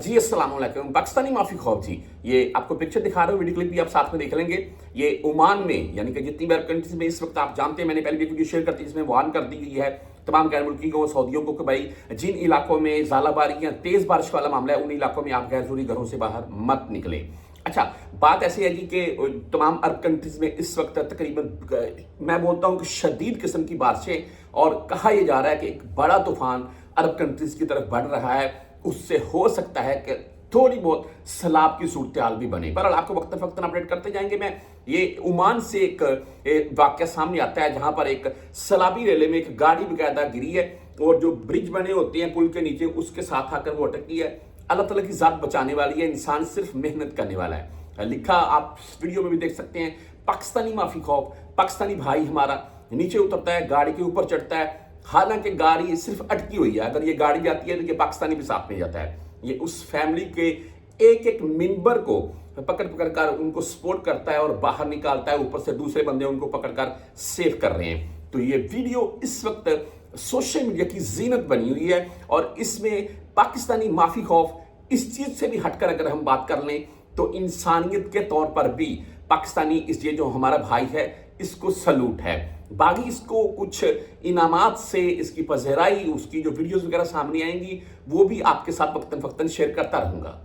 जी अस्सलाम वालेकुम। पाकिस्तानी माफी खौफ जी, ये आपको पिक्चर दिखा रहा हूँ, वीडियो क्लिप भी आप साथ में देख लेंगे। ये ओमान में, यानी कि जितनी भी अरब कंट्रीज में इस वक्त आप जानते हैं, मैंने पहले भी वीडियो शेयर करती जिसमें वार्न कर दी गई है तमाम गैर मुल्की को, सऊदियों को कि भाई जिन इलाकों में ज़ालाबारी या तेज़ बारिश वाला मामला है उन इलाकों में आप गैर ज़रूरी घरों से बाहर मत निकलें। अच्छा, बात ऐसी है जी कि तमाम अरब कंट्रीज में इस वक्त तकरीबन मैं बोलता हूँ कि शदीद किस्म की बारिशें, और कहा यह जा रहा है कि एक बड़ा तूफान अरब कंट्रीज की तरफ बढ़ रहा है। उससे हो सकता है कि थोड़ी बहुत सैलाब की सूरत हाल भी बने। पर आपको वक्तन फक्तन अपडेट करते जाएंगे। मैं ये ओमान से एक वाकया सामने आता है जहां पर एक सैलाबी रेले में एक गाड़ी बकायदा गिरी है और जो ब्रिज बने होते हैं पुल के नीचे उसके साथ आकर वो अटकी है। अल्लाह ताला की जात बचाने वाली है, इंसान सिर्फ मेहनत करने वाला है। लिखा आप वीडियो में भी देख सकते हैं, पाकिस्तानी माफी खौफ, पाकिस्तानी भाई हमारा नीचे उतरता है, गाड़ी के ऊपर चढ़ता है, हालांकि गाड़ी सिर्फ अटकी हुई है। अगर ये गाड़ी जाती है तो ये पाकिस्तानी भी साथ में जाता है। ये उस फैमिली के एक एक मेंबर को पकड़ पकड़ कर उनको सपोर्ट करता है और बाहर निकालता है। ऊपर से दूसरे बंदे उनको पकड़कर सेव कर रहे हैं। तो ये वीडियो इस वक्त सोशल मीडिया की जीनत बनी हुई है और इसमें पाकिस्तानी माफी खौफ इस चीज से भी हटकर अगर हम बात कर लें तो इंसानियत के तौर पर भी पाकिस्तानी इस ये जो हमारा भाई है इसको सलूट है। बाकी इसको कुछ इनामात से इसकी पजराई, उसकी जो वीडियोस वगैरह सामने आएंगी वो भी आपके साथ वक्तन फक्तन शेयर करता रहूंगा।